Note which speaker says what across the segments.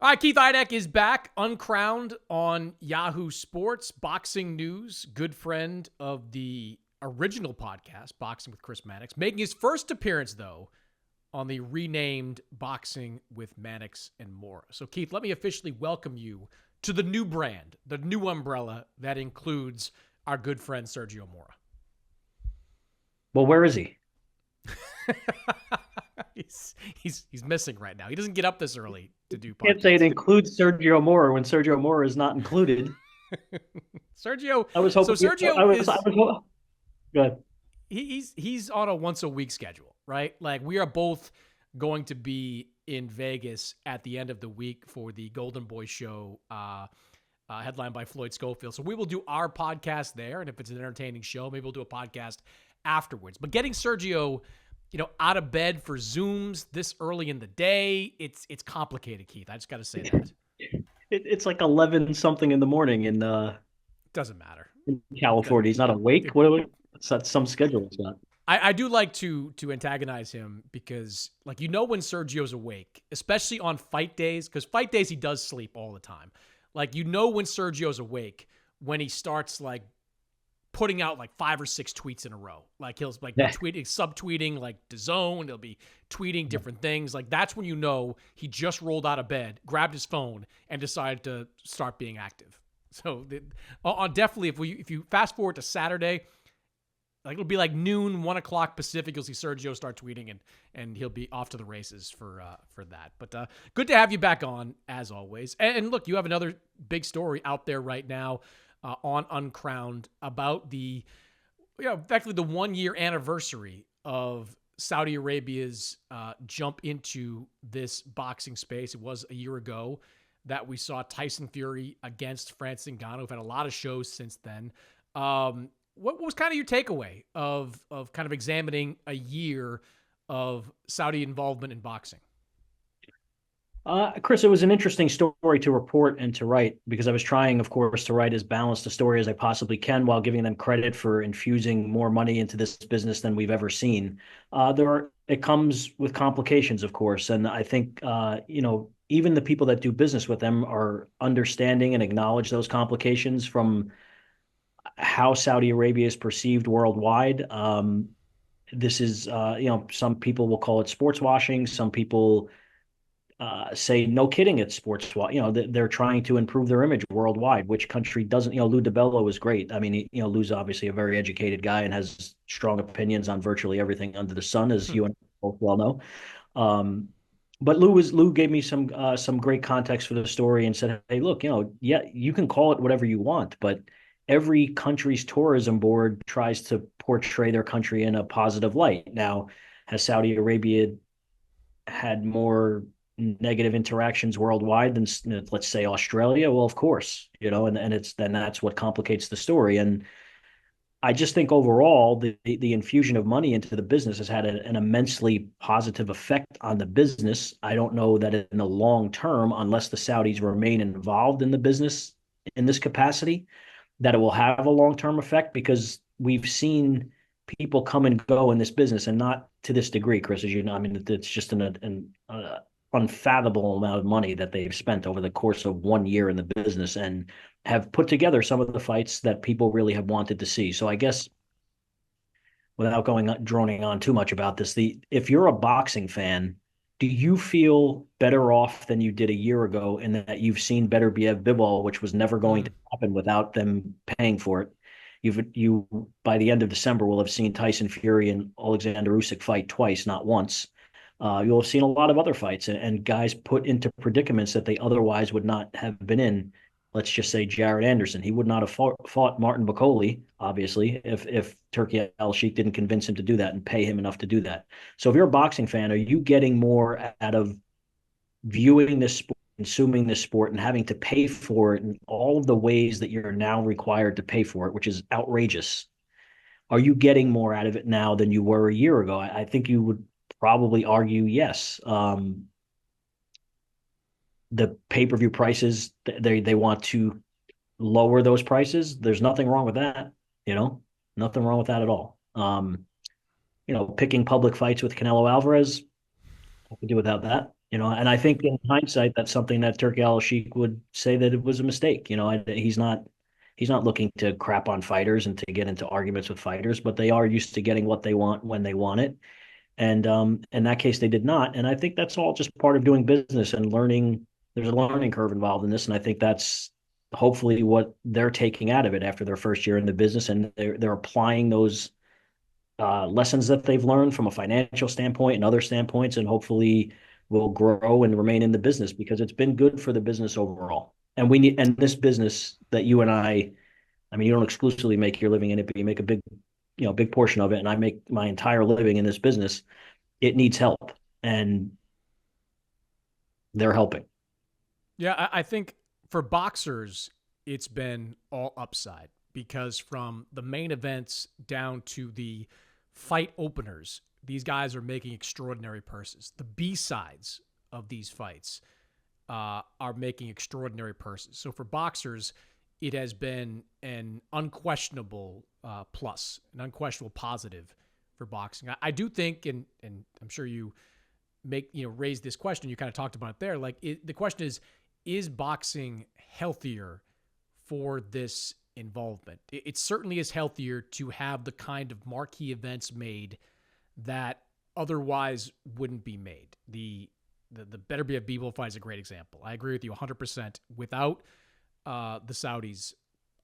Speaker 1: All right, Keith Idec is back, uncrowned on Yahoo Sports, boxing news, good friend of the original podcast, Boxing with Chris Mannix, making his first appearance, though, on the renamed Boxing with Mannix and More. So, Keith, let me officially welcome you to the new brand, the new umbrella that includes our good friend Sergio Mora.
Speaker 2: Well, where is he?
Speaker 1: He's missing right now. He doesn't get up this early to do podcasts.
Speaker 2: Can't say it includes Sergio Mora when Sergio Mora is not included.
Speaker 1: Sergio.
Speaker 2: I was hoping.
Speaker 1: So Sergio
Speaker 2: Good.
Speaker 1: He's on a once a week schedule, right? Like we are both going to be in Vegas at the end of the week for the Golden Boy show, headlined by Floyd Schofield. So we will do our podcast there, and if it's an entertaining show, maybe we'll do a podcast afterwards. But getting Sergio, out of bed for Zooms this early in the day, it's complicated, Keith. I just got to say that.
Speaker 2: It's like 11 something in the morning in
Speaker 1: doesn't matter.
Speaker 2: In California. He's not awake. That's some schedule he's got.
Speaker 1: I do like to antagonize him because, when Sergio's awake, especially on fight days, because fight days he does sleep all the time. When Sergio's awake when he starts putting out 5 or 6 tweets in a row. He'll tweeting, subtweeting DAZN. He'll be tweeting different things. That's when he just rolled out of bed, grabbed his phone, and decided to start being active. So definitely, if you fast forward to Saturday, it'll be noon, 1 o'clock Pacific. You'll see Sergio start tweeting, and he'll be off to the races for that. But good to have you back on as always. And look, you have another big story out there right now on Uncrowned about effectively the 1-year anniversary of Saudi Arabia's jump into this boxing space. It was a year ago that we saw Tyson Fury against Francis Ngannou. We've had a lot of shows since then. What was kind of your takeaway of kind of examining a year of Saudi involvement in boxing?
Speaker 2: Chris, it was an interesting story to report and to write because I was trying, of course, to write as balanced a story as I possibly can while giving them credit for infusing more money into this business than we've ever seen. It comes with complications, of course, and I think even the people that do business with them are understanding and acknowledge those complications from how Saudi Arabia is perceived worldwide. This is, some people will call it sports washing. Some people say, no kidding, it's sports. They're trying to improve their image worldwide. Which country doesn't? Lou DiBello is great. I mean, Lou's obviously a very educated guy and has strong opinions on virtually everything under the sun, as you and I both well know. But Lou gave me some great context for the story and said, hey, look, you can call it whatever you want, but every country's tourism board tries to portray their country in a positive light. Now, has Saudi Arabia had more negative interactions worldwide than, let's say, Australia? Well, of course, and that's what complicates the story. And I just think overall, the infusion of money into the business has had an immensely positive effect on the business. I don't know that in the long term, unless the Saudis remain involved in the business in this capacity, that it will have a long-term effect, because we've seen people come and go in this business, and not to this degree, Chris, as you know. I mean, it's just an unfathomable amount of money that they've spent over the course of 1 year in the business and have put together some of the fights that people really have wanted to see. So I guess, without droning on too much about this, if you're a boxing fan, do you feel better off than you did a year ago in that you've seen Beterbiev Bivol, which was never going to happen without them paying for it? You by the end of December will have seen Tyson Fury and Alexander Usyk fight twice, not once. You'll have seen a lot of other fights and guys put into predicaments that they otherwise would not have been in. Let's just say Jared Anderson. He would not have fought Martin Bakole, obviously, if Turki Al-Sheikh didn't convince him to do that and pay him enough to do that. So if you're a boxing fan, are you getting more out of viewing this sport, consuming this sport, and having to pay for it in all of the ways that you're now required to pay for it, which is outrageous? Are you getting more out of it now than you were a year ago? I think you would probably argue yes. The pay-per-view prices, they want to lower those prices. There's nothing wrong with that, nothing wrong with that at all. Picking public fights with Canelo Alvarez, I could do without that. And I think in hindsight, that's something that Turki Al-Sheikh would say that it was a mistake. He's not looking to crap on fighters and to get into arguments with fighters, but they are used to getting what they want when they want it. And in that case, they did not. And I think that's all just part of doing business and learning. There's a learning curve involved in this, and I think that's hopefully what they're taking out of it after their first year in the business, and they're applying those lessons that they've learned from a financial standpoint and other standpoints, and hopefully will grow and remain in the business because it's been good for the business overall. And this business that you and I mean, you don't exclusively make your living in it, but you make a big portion of it. And I make my entire living in this business. It needs help, and they're helping.
Speaker 1: Yeah, I think for boxers, it's been all upside because from the main events down to the fight openers, these guys are making extraordinary purses. The B sides of these fights are making extraordinary purses. So for boxers, it has been an unquestionable plus, an unquestionable positive for boxing. I do think, and I'm sure you raise this question. You kind of talked about it there. Like the question is boxing healthier for this involvement? It certainly is healthier to have the kind of marquee events made that otherwise wouldn't be made. The Better Be a Bebo fight is a great example. I agree with you 100%. Without the Saudis,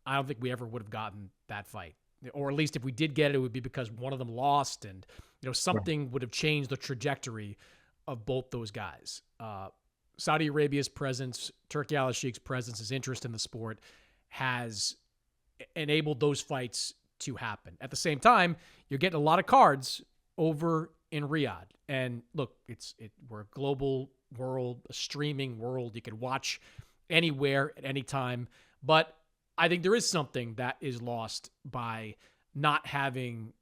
Speaker 1: I don't think we ever would have gotten that fight. Or at least if we did get it, it would be because one of them lost and something would have changed the trajectory of both those guys. Saudi Arabia's presence, Turki Al-Sheikh's presence, his interest in the sport has enabled those fights to happen. At the same time, you're getting a lot of cards over in Riyadh. And look, we're a global world, a streaming world. You can watch anywhere at any time. But I think there is something that is lost by not having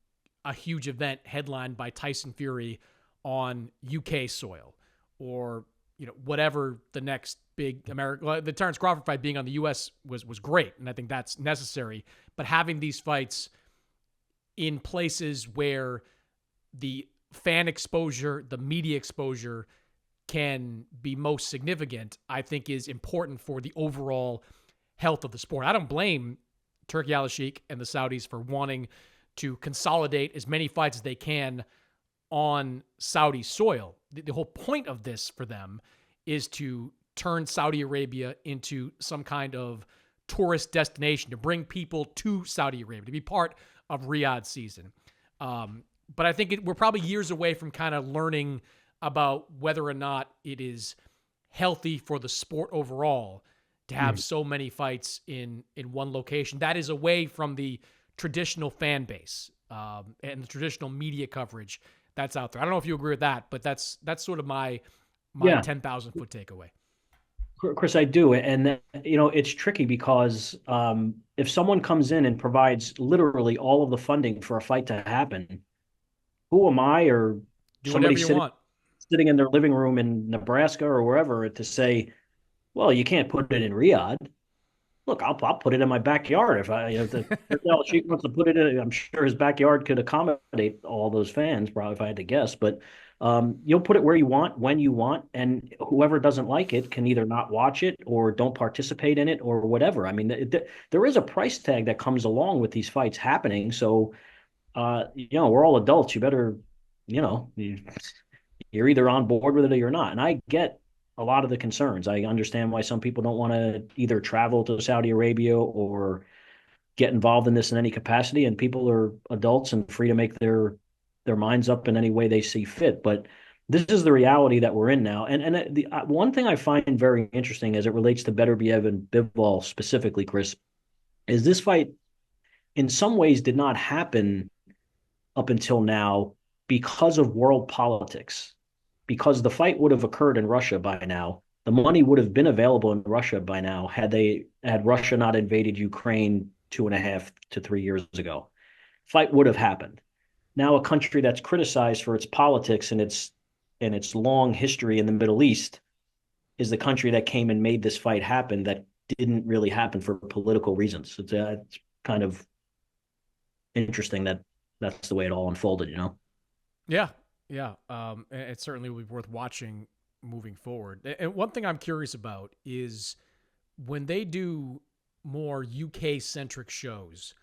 Speaker 1: a huge event headlined by Tyson Fury on UK soil, or whatever the next big the Terrence Crawford fight being on the US was great, and I think that's necessary. But having these fights in places where the fan exposure, the media exposure can be most significant, I think is important for the overall health of the sport. I don't blame Turki Al-Sheikh and the Saudis for wanting to consolidate as many fights as they can on Saudi soil. The whole point of this for them is to turn Saudi Arabia into some kind of tourist destination, to bring people to Saudi Arabia, to be part of Riyadh season. But I think we're probably years away from kind of learning about whether or not it is healthy for the sport overall to have so many fights in one location. That is away from the traditional fan base and the traditional media coverage that's out there. I don't know if you agree with that, but that's sort of my
Speaker 2: Yeah,
Speaker 1: 10,000 foot takeaway.
Speaker 2: Chris, I do. And it's tricky because if someone comes in and provides literally all of the funding for a fight to happen, who am I or
Speaker 1: Do
Speaker 2: somebody
Speaker 1: whatever you
Speaker 2: sitting
Speaker 1: want.
Speaker 2: sitting in their living room in Nebraska or wherever to say, well, you can't put it in Riyadh. Look, I'll put it in my backyard if the Sheik wants to put it in. I'm sure his backyard could accommodate all those fans, probably if I had to guess. But you'll put it where you want, when you want, and whoever doesn't like it can either not watch it or don't participate in it or whatever. I mean, there is a price tag that comes along with these fights happening. So we're all adults. You better, you're either on board with it or you're not. And I get a lot of the concerns. I understand why some people don't want to either travel to Saudi Arabia or get involved in this in any capacity. And people are adults and free to make their minds up in any way they see fit. But this is the reality that we're in now. And the one thing I find very interesting as it relates to Beterbiev and Bivol specifically, Chris, is this fight in some ways did not happen up until now because of world politics. Because the fight would have occurred in Russia by now. The money would have been available in Russia by now had Russia not invaded Ukraine 2.5 to 3 years ago. Fight would have happened. Now a country that's criticized for its politics and its long history in the Middle East is the country that came and made this fight happen that didn't really happen for political reasons. It's kind of interesting that that's the way it all unfolded.
Speaker 1: Yeah. Yeah. It certainly will be worth watching moving forward. And one thing I'm curious about is when they do more UK centric shows,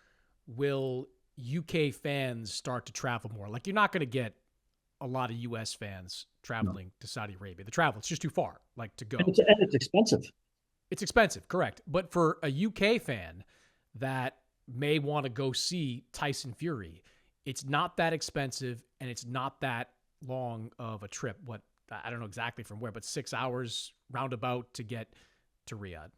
Speaker 1: will UK fans start to travel more? Like, you're not going to get a lot of US fans traveling to Saudi Arabia. The travel, it's just too far, like, to go.
Speaker 2: And it's expensive.
Speaker 1: It's expensive, correct. But for a UK fan that may want to go see Tyson Fury, it's not that expensive and it's not that long of a trip. What, I don't know exactly from where, but 6 hours roundabout to get to Riyadh.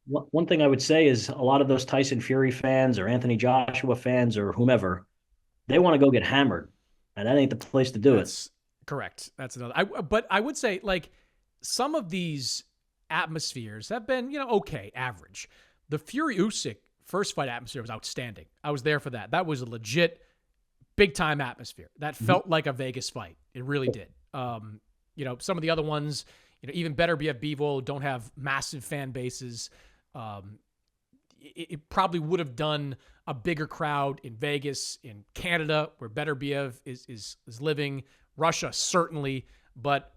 Speaker 2: One thing I would say is a lot of those Tyson Fury fans or Anthony Joshua fans or whomever, they want to go get hammered, and that ain't the place to do it.
Speaker 1: That's correct. That's another. But I would say, like, some of these atmospheres have been, okay, average. The Fury Usyk first fight atmosphere was outstanding. I was there for that. That was a legit big time atmosphere. That felt like a Vegas fight. It really did. Some of the other ones, even better, BF Bivol, don't have massive fan bases. It probably would have done a bigger crowd in Vegas, in Canada, where Better BF is living, Russia certainly, but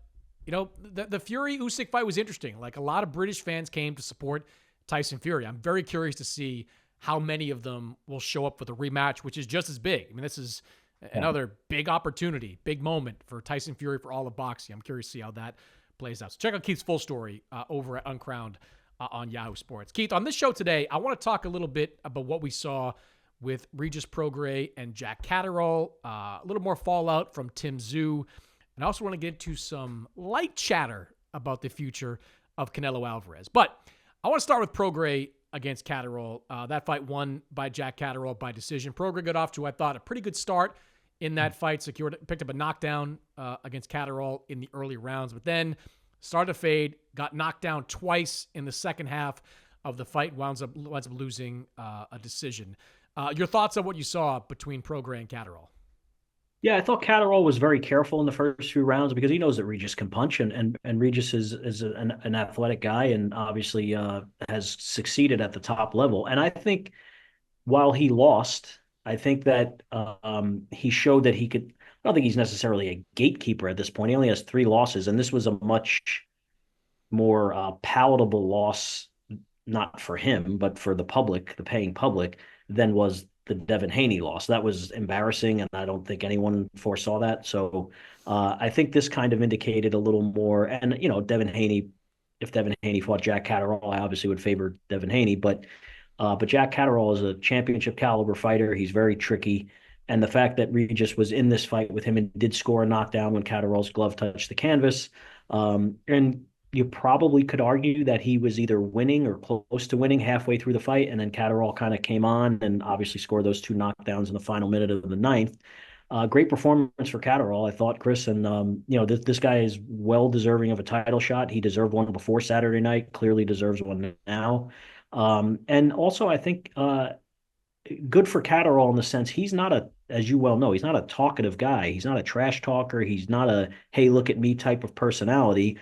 Speaker 1: the Fury Usyk fight was interesting. Like, a lot of British fans came to support Tyson Fury. I'm very curious to see how many of them will show up for the rematch, which is just as big. I mean, this is another big opportunity, big moment for Tyson Fury, for all of boxing. I'm curious to see how that plays out. So check out Keith's full story over at Uncrowned on Yahoo Sports. Keith, on this show today, I want to talk a little bit about what we saw with Regis Prograis and Jack Catterall, a little more fallout from Tim Tszyu, and I also want to get into some light chatter about the future of Canelo Alvarez. But I want to start with Prograis against Catterall. That fight won by Jack Catterall by decision. Prograis got off to, I thought, a pretty good start in that fight, picked up a knockdown against Catterall in the early rounds, but then started to fade, got knocked down twice in the second half of the fight, winds up losing a decision. Your thoughts on what you saw between Prograis and Catterall?
Speaker 2: Yeah, I thought Catterall was very careful in the first few rounds because he knows that Regis can punch, and Regis is an athletic guy and obviously has succeeded at the top level. And I think while he lost, I think that he showed that he could. I don't think he's necessarily a gatekeeper at this point. He only has 3 losses, and this was a much more palatable loss, not for him, but for the public, the paying public, than was the Devin Haney loss. That was embarrassing, and I don't think anyone foresaw that. So I think this kind of indicated a little more. And, Devin Haney, if Devin Haney fought Jack Catterall, I obviously would favor Devin Haney. But Jack Catterall is a championship caliber fighter. He's very tricky. And the fact that Regis was in this fight with him and did score a knockdown when Catterall's glove touched the canvas. And you probably could argue that he was either winning or close to winning halfway through the fight, and then Catterall kind of came on and obviously scored those 2 knockdowns in the final minute of the 9th. Great performance for Catterall, I thought, Chris. And, this guy is well deserving of a title shot. He deserved one before Saturday night, clearly deserves one now. And also, I think good for Catterall in the sense he's not as you well know, he's not a talkative guy. He's not a trash talker. He's not a, hey, look at me type of personality.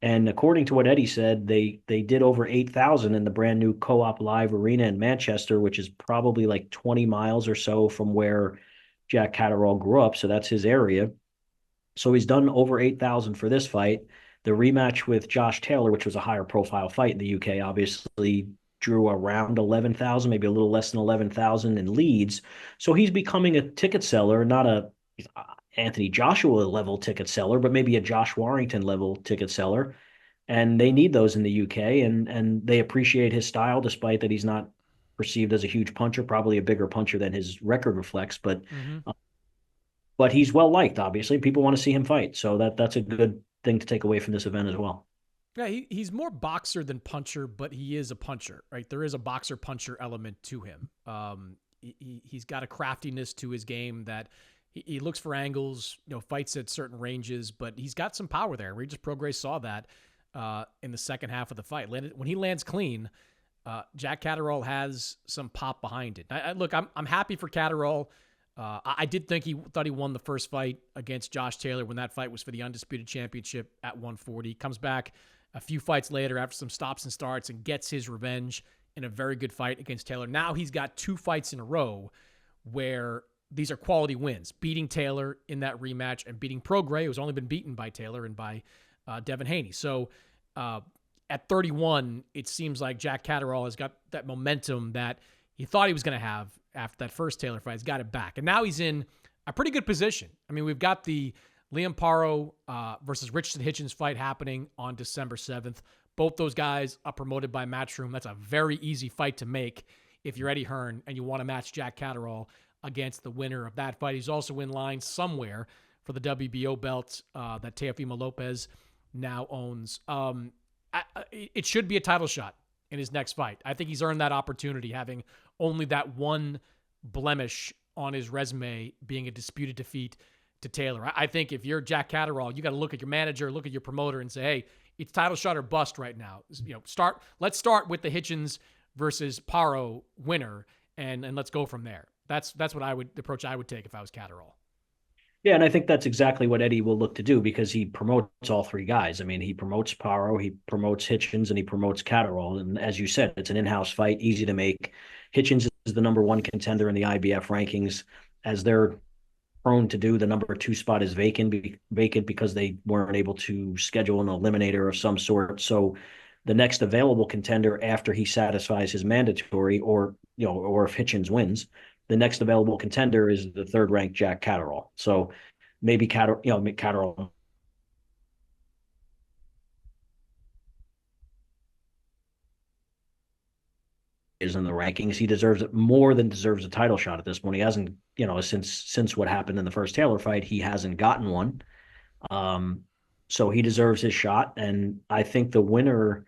Speaker 2: And according to what Eddie said, they did over 8,000 in the brand new Co-op Live Arena in Manchester, which is probably like 20 miles or so from where Jack Catterall grew up. So that's his area. So he's done over 8,000 for this fight. The rematch with Josh Taylor, which was a higher profile fight in the UK, obviously drew around 11,000, maybe a little less than 11,000 in leads. So he's becoming a ticket seller, not a Anthony Joshua level ticket seller, but maybe a Josh Warrington level ticket seller. And they need those in the UK, and they appreciate his style, despite that he's not perceived as a huge puncher, probably a bigger puncher than his record reflects. But but he's well liked, obviously. People want to see him fight. So that's a good thing to take away from this event as well.
Speaker 1: Yeah, he's more boxer than puncher, but he is a puncher, right? There is a boxer-puncher element to him. He's got a craftiness to his game that he looks for angles, fights at certain ranges, but he's got some power there. Regis Prograis saw that in the second half of the fight. When he lands clean, Jack Catterall has some pop behind it. Look, I'm happy for Catterall. I did think he thought he won the first fight against Josh Taylor when that fight was for the undisputed championship at 140. Comes back a few fights later after some stops and starts and gets his revenge in a very good fight against Taylor. Now he's got 2 fights in a row where these are quality wins, beating Taylor in that rematch and beating Prograis, who's only been beaten by Taylor and by Devin Haney. So at 31, it seems like Jack Catterall has got that momentum that he thought he was going to have after that first Taylor fight. He's got it back. And now he's in a pretty good position. I mean, we've got the Liam Paro versus Richardson Hitchens fight happening on December 7th. Both those guys are promoted by Matchroom. That's a very easy fight to make if you're Eddie Hearn and you want to match Jack Catterall against the winner of that fight. He's also in line somewhere for the WBO belt that Teofimo Lopez now owns. It should be a title shot in his next fight. I think he's earned that opportunity, having only that one blemish on his resume being a disputed defeat to Taylor. I think if you're Jack Catterall, you got to look at your manager, look at your promoter, and say, hey, it's title shot or bust right now. Let's start with the Hitchens versus Paro winner, and let's go from there. That's what the approach I would take if I was Catterall.
Speaker 2: Yeah, and I think that's exactly what Eddie will look to do because he promotes all three guys. I mean, he promotes Paro, he promotes Hitchens, and he promotes Catterall. And as you said, it's an in-house fight, easy to make. Hitchens is the number one contender in the IBF rankings, as they're prone to do. The number two spot is vacant because they weren't able to schedule an eliminator of some sort. So the next available contender after he satisfies his mandatory, or if Hitchens wins, the next available contender is the third-ranked Jack Catterall. So maybe Catterall is in the rankings. He deserves it more than deserves a title shot at this point. He hasn't, since what happened in the first Taylor fight, he hasn't gotten one. So he deserves his shot. And I think the winner,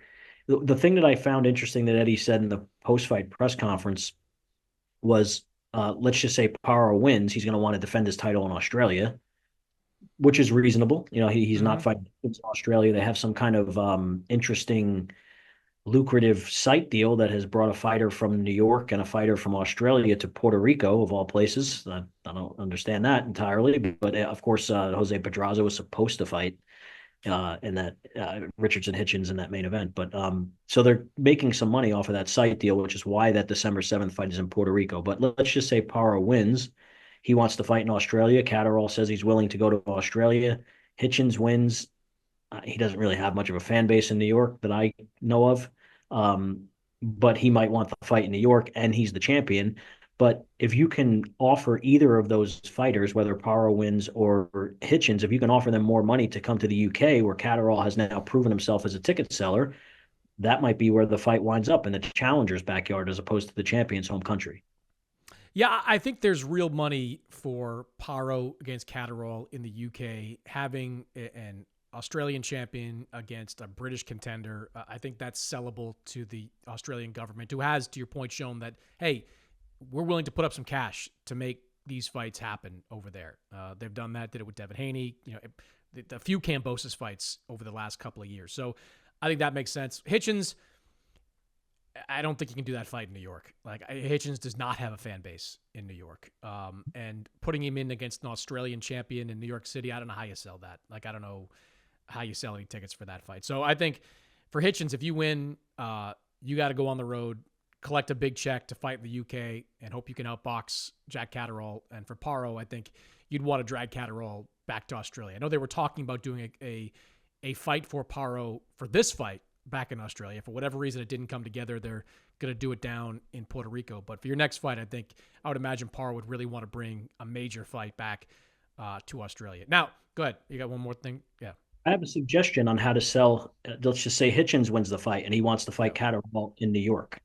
Speaker 2: the thing that I found interesting that Eddie said in the post-fight press conference was, let's just say Paro wins, he's going to want to defend his title in Australia, which is reasonable. He's not fighting in Australia. They have some kind of interesting, lucrative site deal that has brought a fighter from New York and a fighter from Australia to Puerto Rico, of all places. I don't understand that entirely, but of course, Jose Pedraza was supposed to fight in that Richardson Hitchens in that main event. But so they're making some money off of that site deal, which is why that December 7th fight is in Puerto Rico. But let's just say Paro wins. He wants to fight in Australia. Catterall says he's willing to go to Australia. Hitchens wins. He doesn't really have much of a fan base in New York that I know of. But he might want the fight in New York, and he's the champion. But if you can offer either of those fighters, whether Paro wins or Hitchens, if you can offer them more money to come to the UK, where Catterall has now proven himself as a ticket seller, that might be where the fight winds up, in the challenger's backyard as opposed to the champion's home country.
Speaker 1: Yeah, I think there's real money for Paro against Catterall in the UK, having an Australian champion against a British contender. I think that's sellable to the Australian government, who has, to your point, shown that, hey, we're willing to put up some cash to make these fights happen over there. They've done that, did it with Devin Haney, a few Kambosos fights over the last couple of years. So I think that makes sense. Hitchens, I don't think you can do that fight in New York. Like, Hitchens does not have a fan base in New York. And putting him in against an Australian champion in New York City, I don't know how you sell that. Like, I don't know how you sell any tickets for that fight. So I think for Hitchens, if you win, you got to go on the road, collect a big check to fight in the UK, and hope you can outbox Jack Catterall. And for Paro, I think you'd want to drag Catterall back to Australia. I know they were talking about doing a fight for Paro for this fight back in Australia. For whatever reason, it didn't come together. They're going to do it down in Puerto Rico. But for your next fight, I would imagine Paro would really want to bring a major fight back to Australia. Now, go ahead. You got one more thing? Yeah.
Speaker 2: I have a suggestion on how to sell. Let's just say Hitchens wins the fight and he wants to fight Catterall in New York.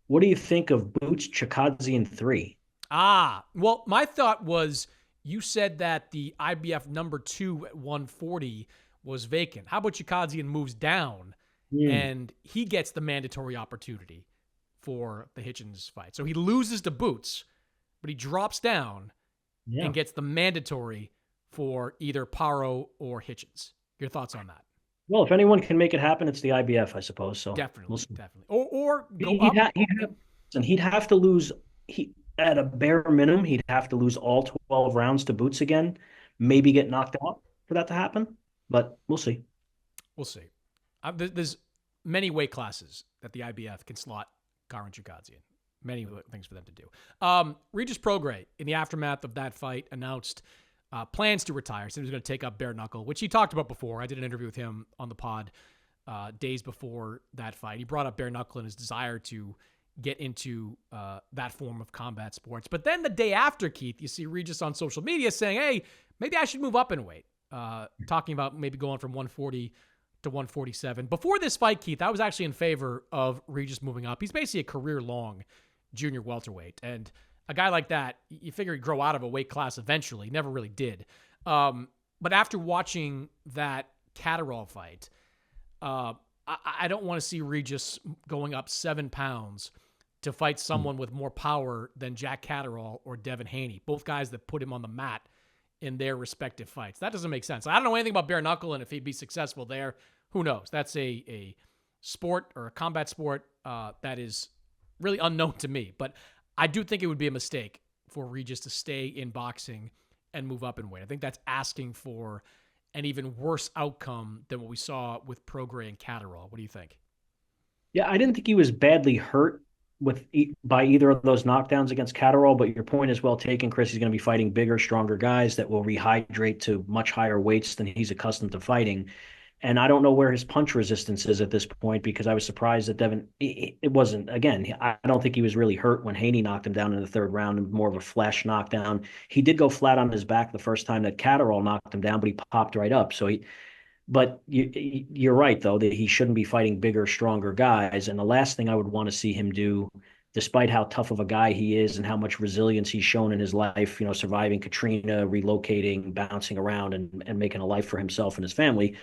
Speaker 2: What do you think of Boots Chikadze 3?
Speaker 1: Well, my thought was, you said that the IBF number 2 at 140 was vacant. How about Chikadze moves down and he gets the mandatory opportunity for the Hitchens fight? So he loses to Boots, but he drops down and gets the mandatory for either Paro or Hitchens. Your thoughts on that?
Speaker 2: Well, if anyone can make it happen, it's the IBF, I suppose. So
Speaker 1: definitely. Or go
Speaker 2: he'd
Speaker 1: up.
Speaker 2: He'd have to lose. At a bare minimum, he'd have to lose all 12 rounds to Boots again. Maybe get knocked out for that to happen, but we'll see.
Speaker 1: We'll see. There's many weight classes that the IBF can slot Karen Chikadze in. Many things for them to do. Regis Prograis, in the aftermath of that fight, announced plans to retire. So he was going to take up bare knuckle, which he talked about before. I did an interview with him on the pod days before that fight. He brought up bare knuckle and his desire to get into that form of combat sports. But then the day after, Keith, you see Regis on social media saying, hey, maybe I should move up in weight, talking about maybe going from 140 to 147. Before this fight, Keith, I was actually in favor of Regis moving up. He's basically a career-long junior welterweight. And a guy like that, you figure he'd grow out of a weight class eventually. Never really did. But after watching that Catterall fight, I don't want to see Regis going up 7 pounds to fight someone with more power than Jack Catterall or Devin Haney, both guys that put him on the mat in their respective fights. That doesn't make sense. I don't know anything about bare knuckle, and if he'd be successful there, who knows? That's a sport or a combat sport that is really unknown to me. But I do think it would be a mistake for Regis to stay in boxing and move up in weight. I think that's asking for an even worse outcome than what we saw with Prograis and Catterall. What do you think?
Speaker 2: Yeah, I didn't think he was badly hurt by either of those knockdowns against Catterall, but your point is well taken, Chris. He's going to be fighting bigger, stronger guys that will rehydrate to much higher weights than he's accustomed to fighting. And I don't know where his punch resistance is at this point, because I was surprised that Devin, it wasn't, again, I don't think he was really hurt when Haney knocked him down in the third round, more of a flash knockdown. He did go flat on his back the first time that Catterall knocked him down, but he popped right up. But you're right, though, that he shouldn't be fighting bigger, stronger guys. And the last thing I would want to see him do, despite how tough of a guy he is and how much resilience he's shown in his life, surviving Katrina, relocating, bouncing around, and making a life for himself and his family,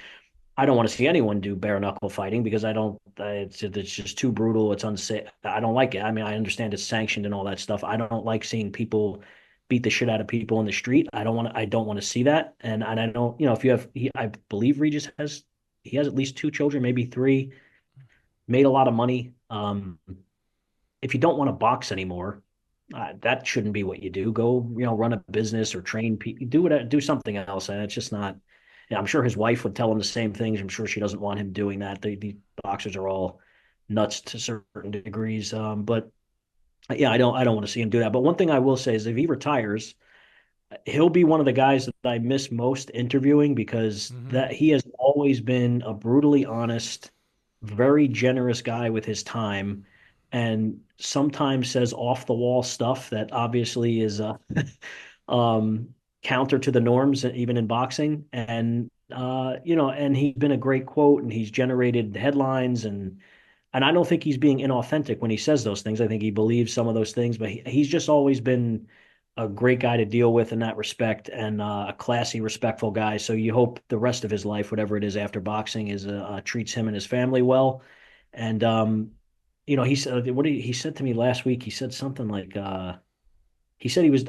Speaker 2: I don't want to see anyone do bare knuckle fighting, because it's just too brutal. It's unsafe. I don't like it. I mean, I understand it's sanctioned and all that stuff. I don't like seeing people beat the shit out of people in the street. I don't want to see that. And I don't, if you have, I believe Regis has at least 2 children, maybe 3, made a lot of money. If you don't want to box anymore, that shouldn't be what you do. Go, run a business or train people, do something else. And it's just not. Yeah, I'm sure his wife would tell him the same things. I'm sure she doesn't want him doing that. The boxers are all nuts to certain degrees. But yeah, I don't want to see him do that. But one thing I will say is, if he retires, he'll be one of the guys that I miss most interviewing, because that he has always been a brutally honest, very generous guy with his time, and sometimes says off the wall stuff that obviously is counter to the norms, even in boxing. And and he's been a great quote, and he's generated headlines, and I don't think he's being inauthentic when he says those things. I think he believes some of those things, but he's just always been a great guy to deal with in that respect, and a classy, respectful guy. So you hope the rest of his life, whatever it is after boxing, is treats him and his family well. And he said, he said to me last week, he said something like, he said it was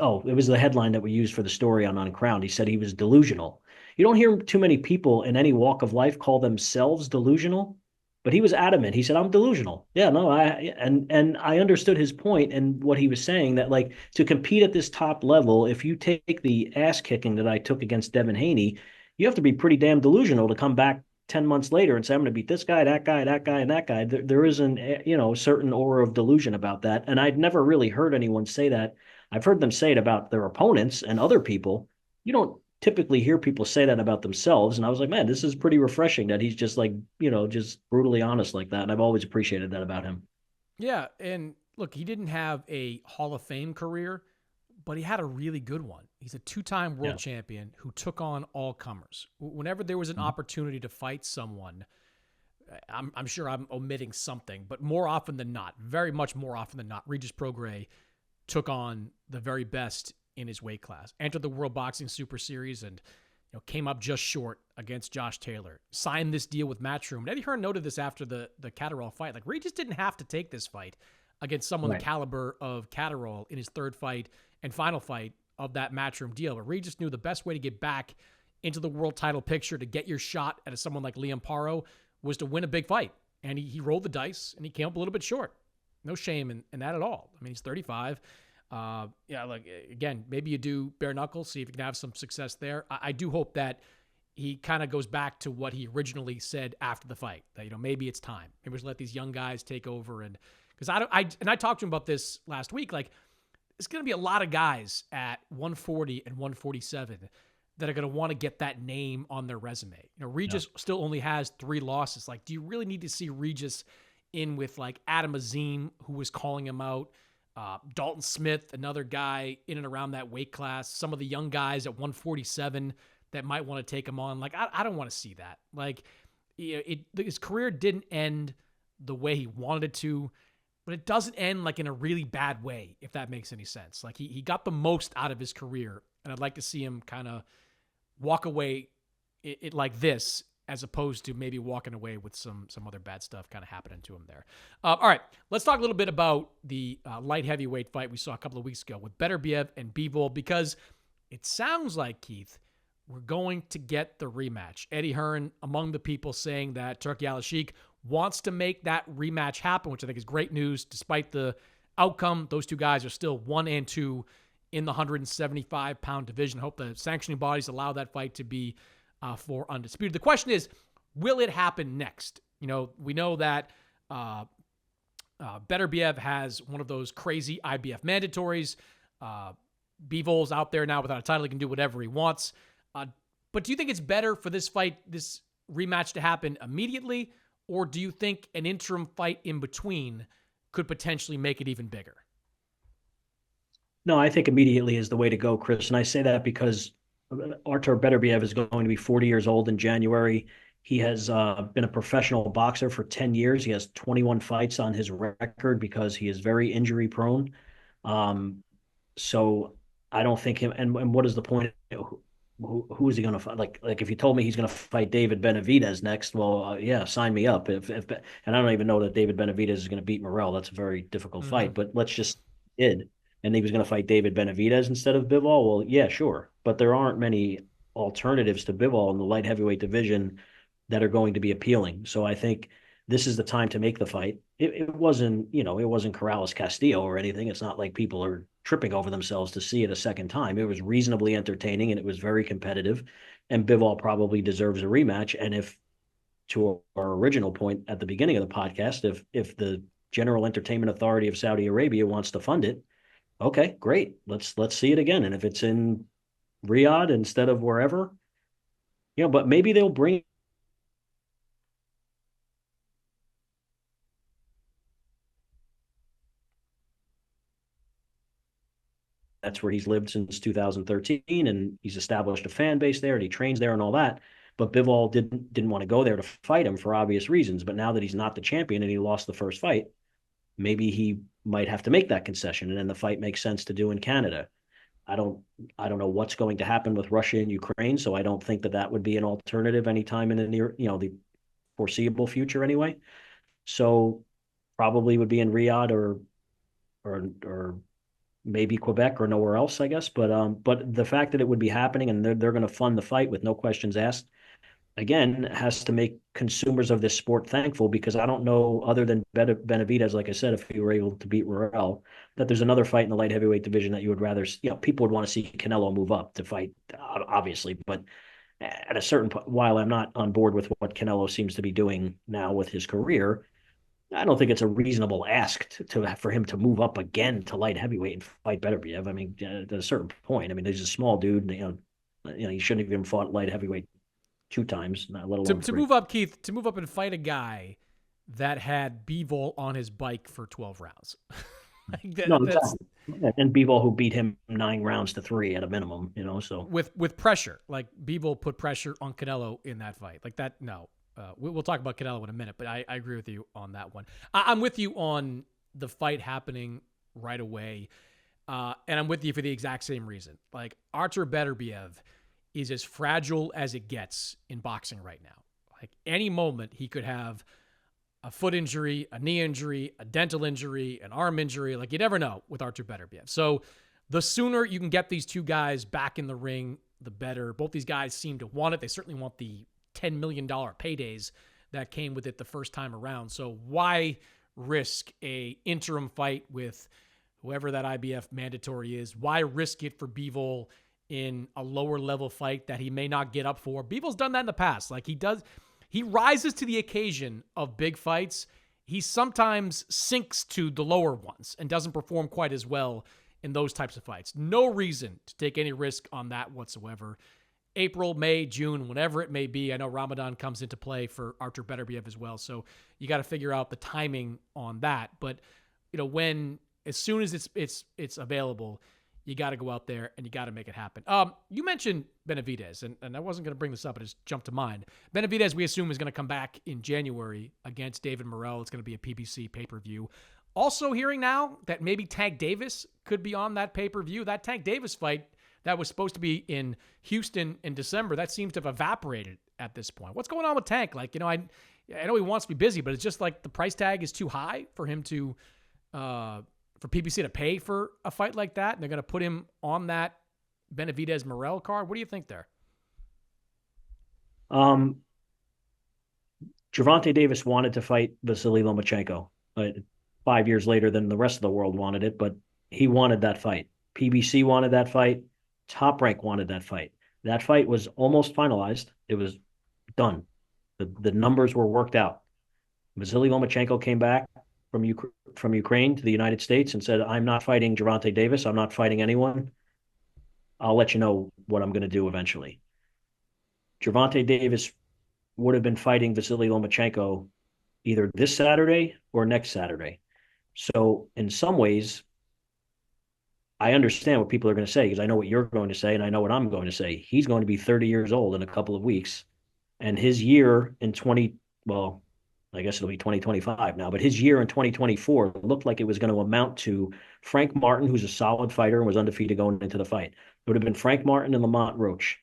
Speaker 2: the headline that we used for the story on Uncrowned. He said he was delusional. You don't hear too many people in any walk of life call themselves delusional, but he was adamant. He said, I'm delusional. Yeah, no, and I understood his point and what he was saying, that like, to compete at this top level, if you take the ass kicking that I took against Devin Haney, you have to be pretty damn delusional to come back 10 months later and say, I'm going to beat this guy, that guy, that guy, and that guy. There is a certain aura of delusion about that. And I'd never really heard anyone say that. I've heard them say it about their opponents and other people. You don't typically hear people say that about themselves. And I was like, man, this is pretty refreshing that he's just like, just brutally honest like that. And I've always appreciated that about him.
Speaker 1: Yeah. And look, he didn't have a Hall of Fame career, but he had a really good one. He's a 2-time world champion who took on all comers. Whenever there was an opportunity to fight someone, I'm sure I'm omitting something, but more often than not, very much more often than not, Regis Prograis took on the very best in his weight class, entered the World Boxing Super Series, and came up just short against Josh Taylor. Signed this deal with Matchroom. And Eddie Hearn noted this after the Catterall fight. Like, Regis didn't have to take this fight against someone the caliber of Catterall in his third fight and final fight of that Matchroom deal. But Regis knew the best way to get back into the world title picture, to get your shot at someone like Liam Paro, was to win a big fight. And he rolled the dice, and he came up a little bit short. No shame in that at all. I mean, he's 35. Again, maybe you do bare knuckle, see if you can have some success there. I do hope that he kind of goes back to what he originally said after the fight, that, maybe it's time. Maybe we should let these young guys take over. And because I talked to him about this last week, like, it's going to be a lot of guys at 140 and 147 that are going to want to get that name on their resume. Regis still only has 3 losses. Like, do you really need to see Regis in with like Adam Azim, who was calling him out, Dalton Smith, another guy in and around that weight class, some of the young guys at 147 that might want to take him on? Like, I don't want to see that. Like, his career didn't end the way he wanted it to, but it doesn't end like in a really bad way, if that makes any sense. Like, he got the most out of his career, and I'd like to see him kind of walk away it like this, as opposed to maybe walking away with some other bad stuff kind of happening to him there. All right, let's talk a little bit about the light heavyweight fight we saw a couple of weeks ago with Beterbiev and Bivol, because it sounds like, Keith, we're going to get the rematch. Eddie Hearn among the people saying that Turki Al-Sheikh wants to make that rematch happen, which I think is great news. Despite the outcome, those two guys are still 1 and 2 in the 175-pound division. I hope the sanctioning bodies allow that fight to be for undisputed. The question is, will it happen next? We know that Beterbiev has one of those crazy IBF mandatories. Bivol's out there now without a title. He can do whatever he wants. But do you think it's better for this fight, this rematch, to happen immediately, or do you think an interim fight in between could potentially make it even bigger?
Speaker 2: No, I think immediately is the way to go, Chris. And I say that because Artur Beterbiev is going to be 40 years old in January. He has been a professional boxer for 10 years. He has 21 fights on his record because he is very injury prone. So I don't think him. And what is the point? Who is he going to fight? Like if you told me he's going to fight David Benavidez next, well, yeah, sign me up. And I don't even know that David Benavidez is going to beat Morrell. That's a very difficult fight. But let's just did. And he was going to fight David Benavidez instead of Bivol. Well, yeah, sure. But there aren't many alternatives to Bivol in the light heavyweight division that are going to be appealing. So I think this is the time to make the fight. It wasn't, it wasn't Corrales Castillo or anything. It's not like people are tripping over themselves to see it a second time. It was reasonably entertaining and it was very competitive. And Bivol probably deserves a rematch. And if, to our original point at the beginning of the podcast, if the General Entertainment Authority of Saudi Arabia wants to fund it, okay, great. Let's see it again. And if it's in Riyadh instead of wherever, but maybe they'll bring. That's where he's lived since 2013, and he's established a fan base there, and he trains there and all that. But Bivol didn't want to go there to fight him for obvious reasons. But now that he's not the champion and he lost the first fight, maybe he might have to make that concession, and then the fight makes sense to do in Canada. I don't know what's going to happen with Russia and Ukraine, so I don't think that would be an alternative anytime in the near, the foreseeable future anyway. So probably would be in Riyadh or maybe Quebec or nowhere else, I guess. But the fact that it would be happening and they're going to fund the fight with no questions asked, again, has to make consumers of this sport thankful, because I don't know, other than Benavidez, like I said, if he were able to beat Morrell, that there's another fight in the light heavyweight division that you would rather, people would want to see Canelo move up to fight, obviously. But at a certain point, while I'm not on board with what Canelo seems to be doing now with his career, I don't think it's a reasonable ask for him to move up again to light heavyweight and fight Beterbiev. I mean, at a certain point, he's a small dude. He shouldn't have even fought light heavyweight 2 times, let alone
Speaker 1: to move up, Keith, to move up and fight a guy that had Bivol on his bike for 12 rounds.
Speaker 2: Exactly. And Bivol, who beat him 9 rounds to 3 at a minimum, so
Speaker 1: with pressure, like Bivol put pressure on Canelo in that fight, like that. No, we'll talk about Canelo in a minute, but I agree with you on that one. I'm with you on the fight happening right away, and I'm with you for the exact same reason. Like, Artur Beterbiev is as fragile as it gets in boxing right now. Like, any moment he could have a foot injury, a knee injury, a dental injury, an arm injury. Like, you never know with Artur Beterbiev. So the sooner you can get these two guys back in the ring, the better. Both these guys seem to want it. They certainly want the $10 million paydays that came with it the first time around. So why risk a interim fight with whoever that IBF mandatory is? Why risk it for Bivol in a lower level fight that he may not get up for? Bivol's done that in the past. Like, he rises to the occasion of big fights. He sometimes sinks to the lower ones and doesn't perform quite as well in those types of fights. No reason to take any risk on that whatsoever. April, May, June, whenever it may be. I know Ramadan comes into play for Artur Beterbiev as well, so you got to figure out the timing on that. But as soon as it's available, you got to go out there and you got to make it happen. You mentioned Benavidez, and I wasn't going to bring this up, but it just jumped to mind. Benavidez, we assume, is going to come back in January against David Morrell. It's going to be a PBC pay-per-view. Also hearing now that maybe Tank Davis could be on that pay-per-view. That Tank Davis fight that was supposed to be in Houston in December, that seems to have evaporated at this point. What's going on with Tank? I know he wants to be busy, but it's just like the price tag is too high for him to, for PBC to pay for a fight like that. And they're going to put him on that Benavidez Morrell card. What do you think there?
Speaker 2: Gervonta Davis wanted to fight Vasily Lomachenko 5 years later than the rest of the world wanted it, but he wanted that fight. PBC wanted that fight. Top Rank wanted that fight. That fight was almost finalized. It was done. The numbers were worked out. Vasily Lomachenko came back from Ukraine to the United States and said, I'm not fighting Gervonta Davis. I'm not fighting anyone. I'll let you know what I'm going to do eventually. Gervonta Davis would have been fighting Vasily Lomachenko either this Saturday or next Saturday. So in some ways, I understand what people are going to say because I know what you're going to say and I know what I'm going to say. He's going to be 30 years old in a couple of weeks. And his year in I guess it'll be 2025 now, but his year in 2024 looked like it was going to amount to Frank Martin, who's a solid fighter and was undefeated going into the fight. It would have been Frank Martin and Lamont Roach.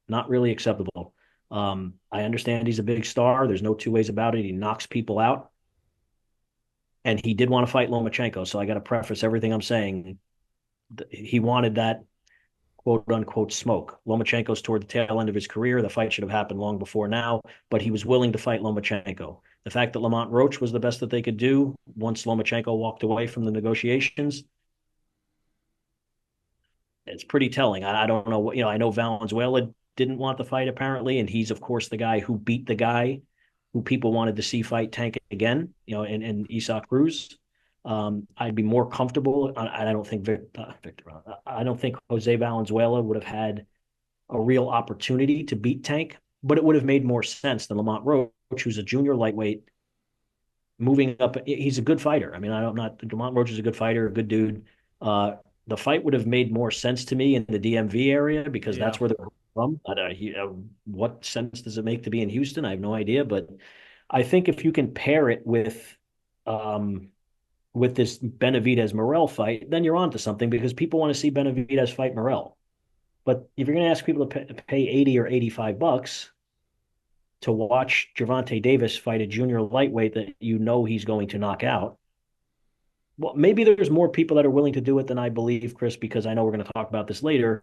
Speaker 2: Not really acceptable. I understand he's a big star. There's no two ways about it. He knocks people out. And he did want to fight Lomachenko. So I got to preface everything I'm saying. He wanted that quote unquote smoke. Lomachenko's toward the tail end of his career. The fight should have happened long before now, but he was willing to fight Lomachenko. The fact that Lamont Roach was the best that they could do once Lomachenko walked away from the negotiations, it's pretty telling. I don't know what, I know Valenzuela didn't want the fight apparently, and he's of course the guy who beat the guy who people wanted to see fight Tank again, in Isaac Cruz. I'd be more comfortable. I don't think I don't think Jose Valenzuela would have had a real opportunity to beat Tank, but it would have made more sense than Lamont Roach, who's a junior lightweight, moving up. He's a good fighter. I mean, Lamont Roach is a good fighter, a good dude. The fight would have made more sense to me in the DMV area because that's where they're from. What sense does it make to be in Houston? I have no idea, but I think if you can pair it with this Benavidez Morrell fight, then you're on to something because people want to see Benavidez fight Morrell. But if you're going to ask people to pay $80 or $85 to watch Gervonta Davis fight a junior lightweight that he's going to knock out, well, maybe there's more people that are willing to do it than I believe, Chris, because I know we're going to talk about this later.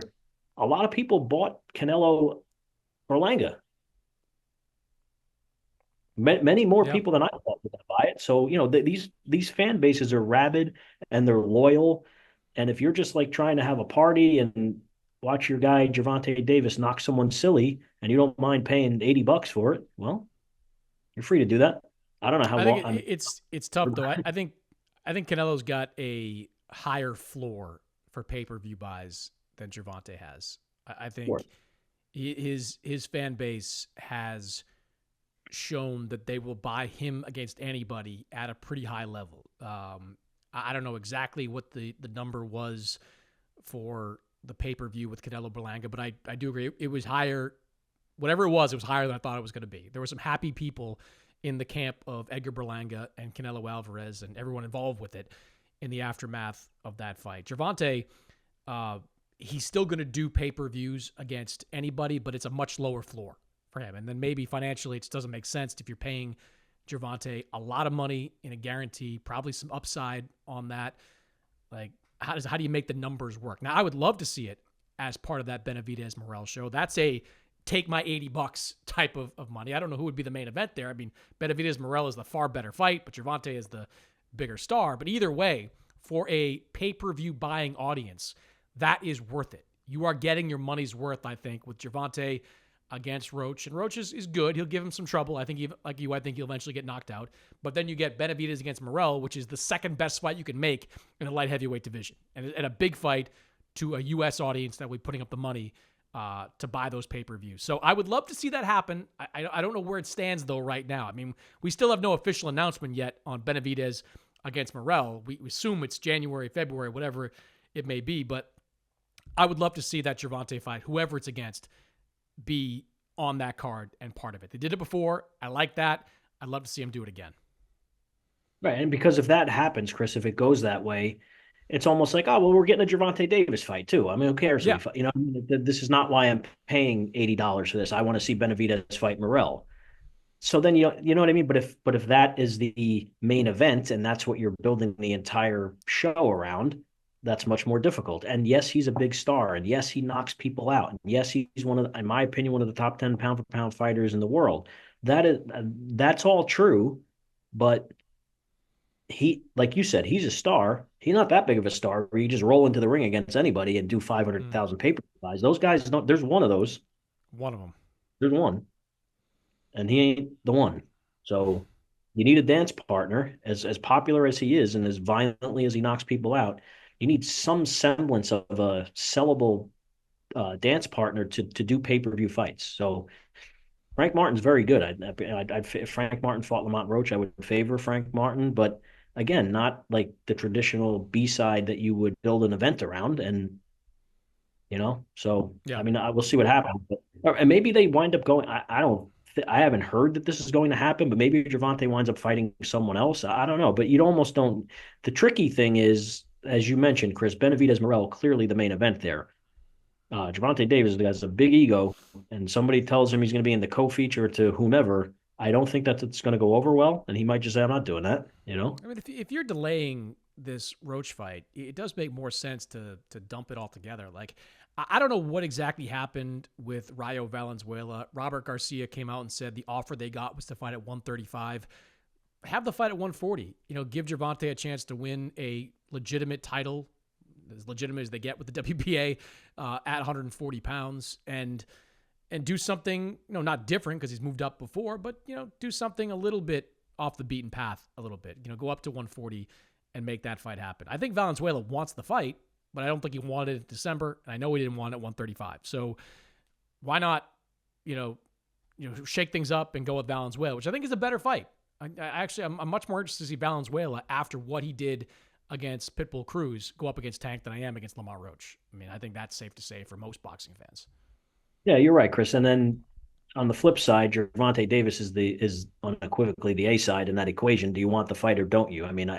Speaker 2: A lot of people bought Canelo Berlanga. Many more people than I thought were going to buy it. So, these fan bases are rabid and they're loyal. And if you're just like trying to have a party and watch your guy Gervonta Davis knock someone silly and you don't mind paying $80 for it, well, you're free to do that. I don't know how long.
Speaker 1: I think it's tough though. I think Canelo's got a higher floor for pay-per-view buys than Gervonta has. I think his fan base has shown that they will buy him against anybody at a pretty high level. I don't know exactly what the number was for the pay-per-view with Canelo Berlanga, but I do agree. It was higher. Whatever it was higher than I thought it was going to be. There were some happy people in the camp of Edgar Berlanga and Canelo Alvarez and everyone involved with it in the aftermath of that fight. Gervonta, he's still going to do pay-per-views against anybody, but it's a much lower floor for him. And then maybe financially it just doesn't make sense if you're paying Gervonta a lot of money in a guarantee, probably some upside on that. Like, how do you make the numbers work? Now, I would love to see it as part of that Benavidez Morrell show. That's a take my $80 type of money. I don't know who would be the main event there. I mean, Benavidez Morrell is the far better fight, but Gervonta is the bigger star. But either way, for a pay-per-view buying audience, that is worth it. You are getting your money's worth, I think, with Gervonta against Roach. And Roach is good. He'll give him some trouble. I think I think he'll eventually get knocked out. But then you get Benavidez against Morrell, which is the second best fight you can make in the light heavyweight division. And a big fight to a U.S. audience that will be putting up the money to buy those pay-per-views. So I would love to see that happen. I don't know where it stands, though, right now. I mean, we still have no official announcement yet on Benavidez against Morrell. We assume it's January, February, whatever it may be, but I would love to see that Gervonta fight, whoever it's against, be on that card and part of it. They did it before. I like that. I'd love to see him do it again.
Speaker 2: Right. And because if that happens, Chris, if it goes that way, it's almost like, oh, well, we're getting a Gervonta Davis fight too. I mean, who cares?
Speaker 1: Yeah.
Speaker 2: You know, this is not why I'm paying $80 for this. I want to see Benavidez fight Morrell. So then you know what I mean. But if that is the main event and that's what you're building the entire show around, that's much more difficult. And yes, he's a big star, and yes, he knocks people out, and yes, he's one of, in my opinion, one of the top 10 pound for pound fighters in the world. That's all true, but he, like you said, he's a star. He's not that big of a star where you just roll into the ring against anybody and do 500,000 paper buys. Those guys don't. There's one of those.
Speaker 1: One of them.
Speaker 2: There's one, and he ain't the one. So you need a dance partner, as popular as he is and as violently as he knocks people out. You need some semblance of a sellable dance partner to do pay-per-view fights. So Frank Martin's very good. If Frank Martin fought Lamont Roach, I would favor Frank Martin, but again, not like the traditional B-side that you would build an event around. And so
Speaker 1: Yeah.
Speaker 2: I mean, I will see what happens. And maybe they wind up going. I haven't heard that this is going to happen, but maybe Gervonta winds up fighting someone else. I don't know, but you almost don't. The tricky thing is, as you mentioned, Chris, Benavidez Morrell, clearly the main event there. Gervonta Davis has a big ego, and somebody tells him he's going to be in the co-feature to whomever. I don't think that it's going to go over well, and he might just say, I'm not doing that,
Speaker 1: I mean, if you're delaying this Roach fight, it does make more sense to dump it all together. Like, I don't know what exactly happened with Rayo Valenzuela. Robert Garcia came out and said the offer they got was to fight at 135. Have the fight at 140. Give Gervonta a chance to win a legitimate title, as legitimate as they get with the WBA, at 140 pounds, and do something, not different because he's moved up before, but, do something a little bit off the beaten path a little bit. Go up to 140 and make that fight happen. I think Valenzuela wants the fight, but I don't think he wanted it in December, and I know he didn't want it at 135. So why not, shake things up and go with Valenzuela, which I think is a better fight. I'm much more interested to see Valenzuela after what he did against Pitbull Cruz go up against Tank than I am against Lamont Roach. I mean, I think that's safe to say for most boxing fans.
Speaker 2: Yeah, you're right, Chris. And then on the flip side, Gervonta Davis is unequivocally the A side in that equation. Do you want the fight or don't you? I mean,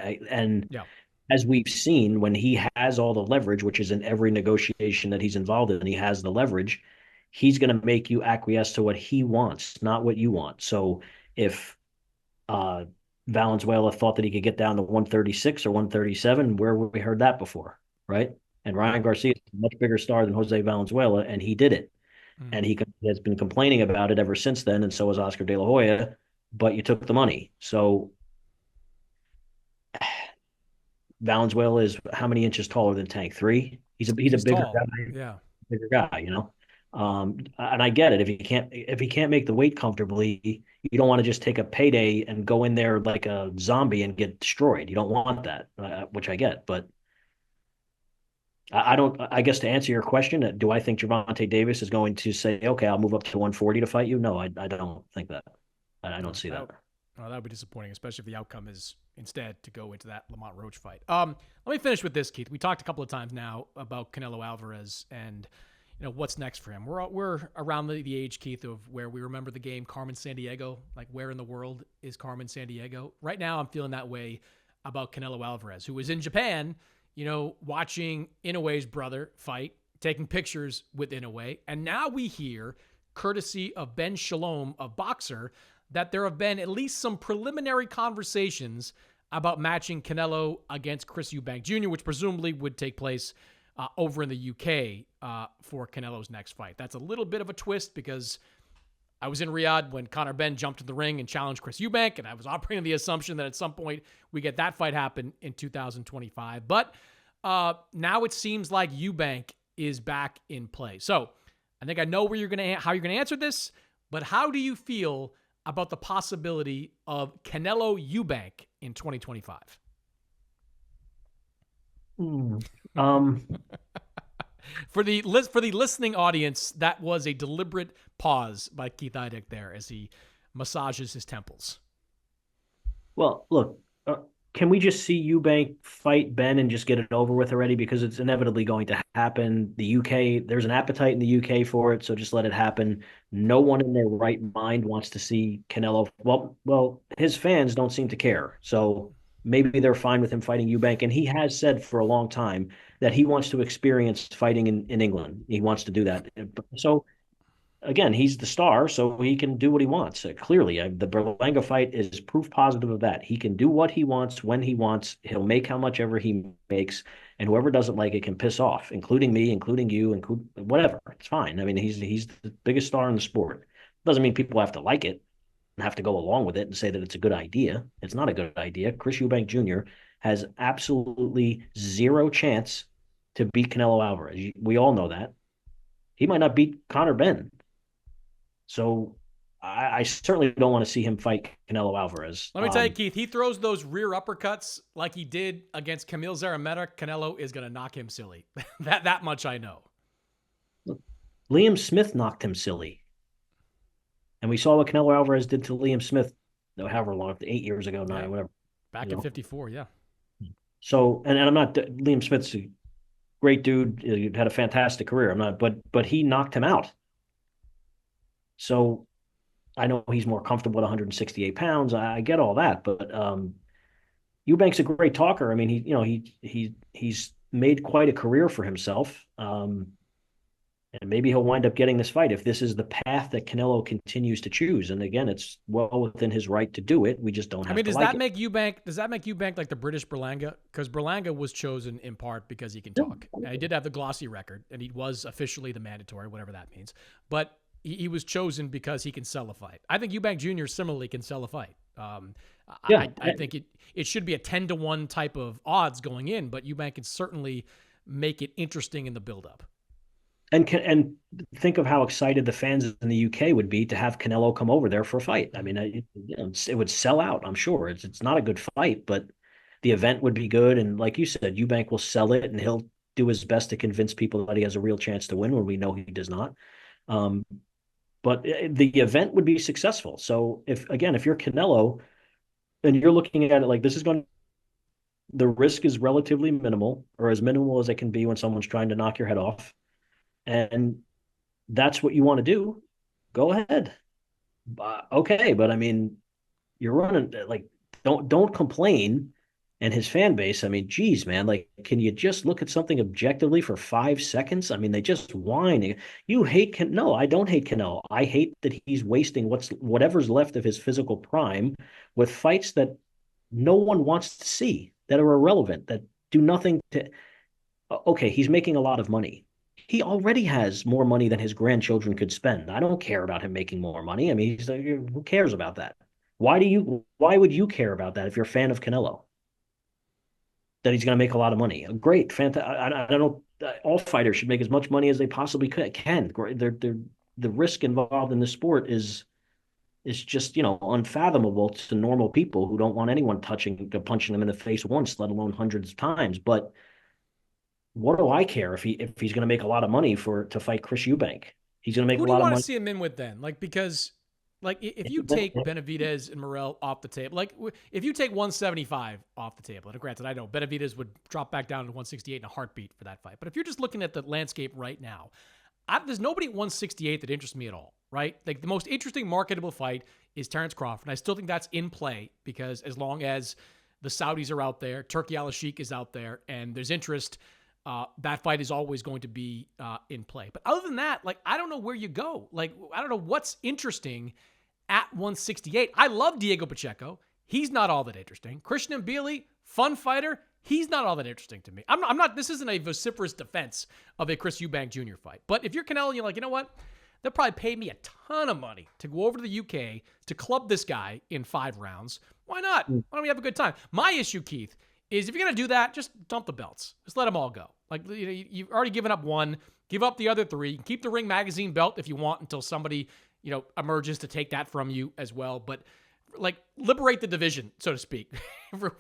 Speaker 1: Yeah.
Speaker 2: As we've seen, when he has all the leverage, which is in every negotiation that he's involved in, he has the leverage. He's going to make you acquiesce to what he wants, not what you want. So if Valenzuela thought that he could get down to 136 or 137, where we heard that before, right? And Ryan Garcia is a much bigger star than Jose Valenzuela, and he did it. And he has been complaining about it ever since then, and so has Oscar De La Hoya, but you took the money. So Valenzuela is how many inches taller than Tank? 3? He's a bigger
Speaker 1: tall.
Speaker 2: guy.
Speaker 1: Yeah.
Speaker 2: Bigger guy, and I get it. If he can't make the weight comfortably, you don't want to just take a payday and go in there like a zombie and get destroyed. You don't want that, which I get. But I don't. I guess to answer your question, do I think Gervonta Davis is going to say, "Okay, I'll move up to 140 to fight you"? No, I don't think that. I don't see that.
Speaker 1: Oh, that would be disappointing, especially if the outcome is instead to go into that Lamont Roach fight. Let me finish with this, Keith. We talked a couple of times now about Canelo Alvarez and what's next for him. We're around the age, Keith, of where we remember the game Carmen Sandiego. Like, where in the world is Carmen Sandiego? Right now, I'm feeling that way about Canelo Alvarez, who was in Japan, watching Inoue's brother fight, taking pictures with Inoue. And now we hear, courtesy of Ben Shalom of Boxer, that there have been at least some preliminary conversations about matching Canelo against Chris Eubank Jr., which presumably would take place over in the UK for Canelo's next fight. That's a little bit of a twist because I was in Riyadh when Conor Benn jumped in the ring and challenged Chris Eubank, and I was operating on the assumption that at some point we get that fight happen in 2025. But now it seems like Eubank is back in play. So I think I know how you're going to answer this, but how do you feel about the possibility of Canelo Eubank in 2025? For the listening audience, that was a deliberate pause by Keith Idec there as he massages his temples.
Speaker 2: Well, look, can we just see Eubank fight Ben and just get it over with already? Because it's inevitably going to happen. The UK, there's an appetite in the UK for it, so just let it happen. No one in their right mind wants to see Canelo. Well, his fans don't seem to care, so maybe they're fine with him fighting Eubank. And he has said for a long time that he wants to experience fighting in England. He wants to do that. So again, he's the star, so he can do what he wants. Clearly, the Berlanga fight is proof positive of that. He can do what he wants when he wants. He'll make how much ever he makes, and whoever doesn't like it can piss off, including me, including you, include whatever. It's fine. I mean, he's the biggest star in the sport. Doesn't mean people have to like it and have to go along with it and say that it's a good idea. It's not a good idea. Chris Eubank Jr. has absolutely zero chance to beat Canelo Alvarez. We all know that. He might not beat Conor Benn. So I certainly don't want to see him fight Canelo Alvarez.
Speaker 1: Let me tell you, Keith, he throws those rear uppercuts like he did against Camille Zarameta. Canelo is going to knock him silly. that much I know.
Speaker 2: Liam Smith knocked him silly. And we saw what Canelo Alvarez did to Liam Smith, however long, 8 years ago, 9, whatever.
Speaker 1: Back in 54, yeah.
Speaker 2: So, and I'm not, Liam Smith's a great dude. He had a fantastic career. I'm not, but he knocked him out. So I know he's more comfortable at 168 pounds. I get all that, but Eubank's a great talker. I mean, he's made quite a career for himself, and maybe he'll wind up getting this fight if this is the path that Canelo continues to choose. And again, it's well within his right to do it. We just don't have to like it.
Speaker 1: Does that make Eubank like the British Berlanga? Because Berlanga was chosen in part because he can talk. And he did have the glossy record, and he was officially the mandatory, whatever that means. But he was chosen because he can sell a fight. I think Eubank Jr. similarly can sell a fight. I think it should be a 10-1 type of odds going in, but Eubank can certainly make it interesting in the buildup.
Speaker 2: And think of how excited the fans in the UK would be to have Canelo come over there for a fight. I mean, it would sell out, I'm sure. It's not a good fight, but the event would be good. And like you said, Eubank will sell it, and he'll do his best to convince people that he has a real chance to win when we know he does not. But the event would be successful. So if you're Canelo and you're looking at it like this is the risk is relatively minimal, or as minimal as it can be when someone's trying to knock your head off, and that's what you want to do, go ahead. Okay, but I mean, you're running like don't complain. And his fan base, I mean, geez, man, like, can you just look at something objectively for 5 seconds? I mean, they just whine. You hate No, I don't hate Canelo. I hate that he's wasting whatever's left of his physical prime with fights that no one wants to see, that are irrelevant, that do nothing to. Okay, he's making a lot of money. He already has more money than his grandchildren could spend. I don't care about him making more money. I mean, who cares about that? Why would you care about that if you're a fan of Canelo? That he's going to make a lot of money. Great, fantastic. I don't know. All fighters should make as much money as they possibly can. The risk involved in the sport is just unfathomable to normal people who don't want anyone punching them in the face once, let alone hundreds of times. But what do I care if he's going to make a lot of money to fight Chris Eubank? He's going to make a lot of money. Who do you want to
Speaker 1: see him in with then? Because if you take Benavidez and Morrell off the table, if you take 175 off the table, and granted, I know Benavidez would drop back down to 168 in a heartbeat for that fight. But if you're just looking at the landscape right now, there's nobody at 168 that interests me at all, right? Like the most interesting marketable fight is Terrence Crawford. And I still think that's in play because as long as the Saudis are out there, Turki Al-Sheikh is out there, and there's interest, that fight is always going to be in play. But other than that, I don't know where you go. I don't know what's interesting at 168. I love Diego Pacheco. He's not all that interesting. Christian Mbili, fun fighter. He's not all that interesting to me. I'm not, this isn't a vociferous defense of a Chris Eubank Jr. fight. But if you're Canelo and you're like, you know what? They'll probably pay me a ton of money to go over to the UK to club this guy in 5 rounds. Why not? Why don't we have a good time? My issue, Keith, is if you're going to do that, just dump the belts. Just let them all go. You've already given up one. Give up the other 3. Keep the Ring Magazine belt if you want until somebody emerges to take that from you as well. But liberate the division, so to speak,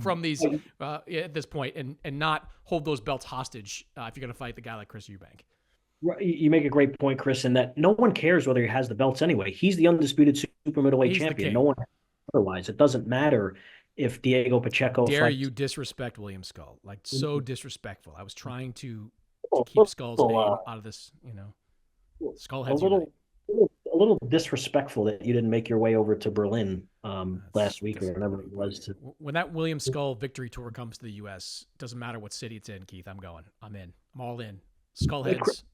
Speaker 1: from these at this point, and not hold those belts hostage if you're going to fight the guy like Chris Eubank.
Speaker 2: You make a great point, Chris, in that no one cares whether he has the belts anyway. He's the undisputed super middleweight
Speaker 1: He's the
Speaker 2: champion. No
Speaker 1: king.
Speaker 2: one otherwise. It doesn't matter if Diego Pacheco
Speaker 1: Dare
Speaker 2: fights
Speaker 1: you disrespect William Skull? Like so disrespectful. I was trying
Speaker 2: a
Speaker 1: to keep Skull's
Speaker 2: little,
Speaker 1: name out of this. Skull
Speaker 2: a
Speaker 1: heads unite.
Speaker 2: little, a little disrespectful that you didn't make your way over to Berlin
Speaker 1: That's
Speaker 2: last week or whatever it was.
Speaker 1: when that William Skull victory tour comes to the U.S. Doesn't matter what city it's in, Keith. I'm going. I'm in. I'm all in. Skull heads.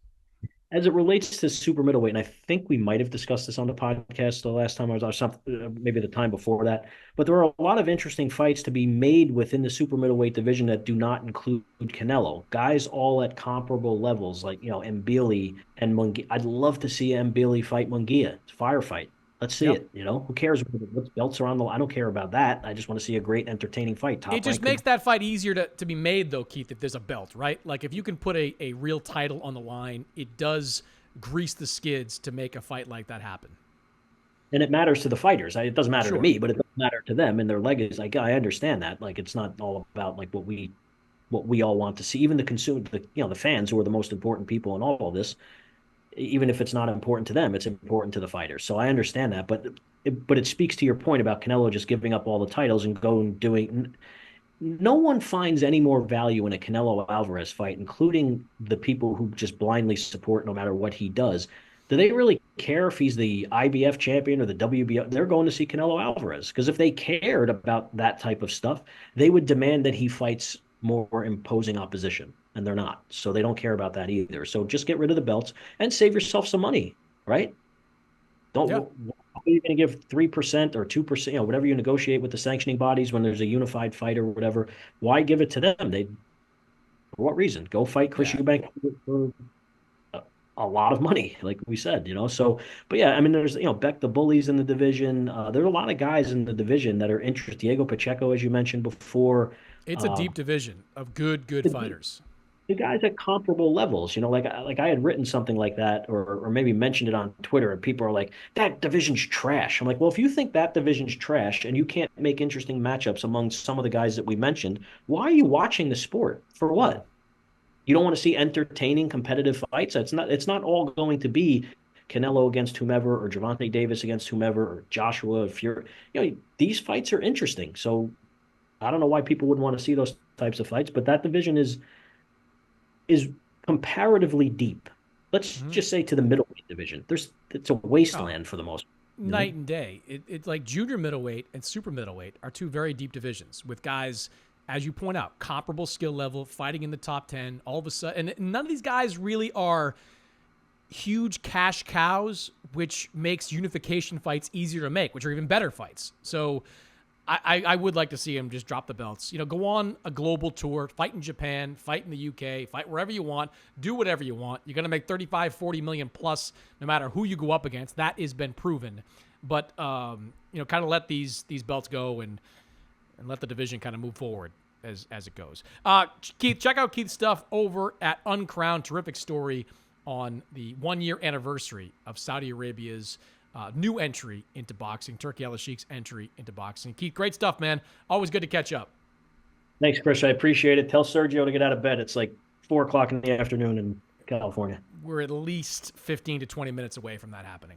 Speaker 2: As it relates to super middleweight, and I think we might have discussed this on the podcast the last time I was on, maybe the time before that. But there are a lot of interesting fights to be made within the super middleweight division that do not include Canelo. Guys all at comparable levels, like Mbili and Munguia. I'd love to see Mbili fight Munguia. It's a firefight. Let's see
Speaker 1: Yep.
Speaker 2: it. Who cares what belts are on the? I don't care about that. I just want to see a great, entertaining fight.
Speaker 1: It
Speaker 2: Top
Speaker 1: just
Speaker 2: rank
Speaker 1: makes
Speaker 2: could.
Speaker 1: that fight easier to be made, though, Keith, if there's a belt, right? Like, if you can put a real title on the line, it does grease the skids to make a fight like that happen.
Speaker 2: And it matters to the fighters. It doesn't matter to
Speaker 1: Sure.
Speaker 2: me, but it doesn't matter to them and their legacy. Like I understand that. Like it's not all about like what we all want to see. Even the consumer, the fans who are the most important people in all of this. Even if it's not important to them, it's important to the fighters. So I understand that, but it speaks to your point about Canelo just giving up all the titles and going doing. No one finds any more value in a Canelo Alvarez fight, including the people who just blindly support no matter what he does. Do they really care if he's the IBF champion or the WBO? They're going to see Canelo Alvarez because if they cared about that type of stuff, they would demand that he fights more imposing opposition, and they're not. So they don't care about that either. So just get rid of the belts and save yourself some money, right? Don't
Speaker 1: Yeah.
Speaker 2: Are you going to give 3% or 2%, whatever you negotiate with the sanctioning bodies when there's a unified fight or whatever? Why give it to them? For what reason? Go fight Chris
Speaker 1: Yeah.
Speaker 2: Eubank for a lot of money, like we said. So, but yeah, I mean, there's Beck the bullies in the division. There are a lot of guys in the division that are interested. Diego Pacheco, as you mentioned before.
Speaker 1: It's a
Speaker 2: Uh,
Speaker 1: deep division of good fighters.
Speaker 2: the guys at comparable levels, like I had written something like that or maybe mentioned it on Twitter and people are like, that division's trash. I'm like, well, if you think that division's trash and you can't make interesting matchups among some of the guys that we mentioned, why are you watching the sport? For
Speaker 1: Mm.
Speaker 2: what? You don't want to see entertaining competitive fights? It's not all going to be Canelo against whomever or Gervonta Davis against whomever or Joshua Fury. These fights are interesting. So I don't know why people wouldn't want to see those types of fights, but that division is comparatively deep. Let's
Speaker 1: Hmm.
Speaker 2: just say to the middleweight division. It's a
Speaker 1: Oh,
Speaker 2: wasteland for the most.
Speaker 1: night and day. It's like junior middleweight and super middleweight are two very deep divisions with guys, as you point out, comparable skill level, fighting in the top 10. All of a sudden, and none of these guys really are huge cash cows, which makes unification fights easier to make, which are even better fights. So I would like to see him just drop the belts. Go on a global tour, fight in Japan, fight in the UK, fight wherever you want, do whatever you want. You're going to make 35, 40 million plus no matter who you go up against. That has been proven. But, kind of let these belts go and let the division kind of move forward as it goes. Keith, check out Keith's stuff over at Uncrowned. Terrific story on the 1-year anniversary of Saudi Arabia's new entry into boxing, Turki Al-Sheikh's entry into boxing. Keith, great stuff, man. Always good to catch up.
Speaker 2: Thanks, Chris. I appreciate it. Tell Sergio to get out of bed. It's like 4 o'clock in the afternoon in California.
Speaker 1: We're at least 15 to 20 minutes away from that happening.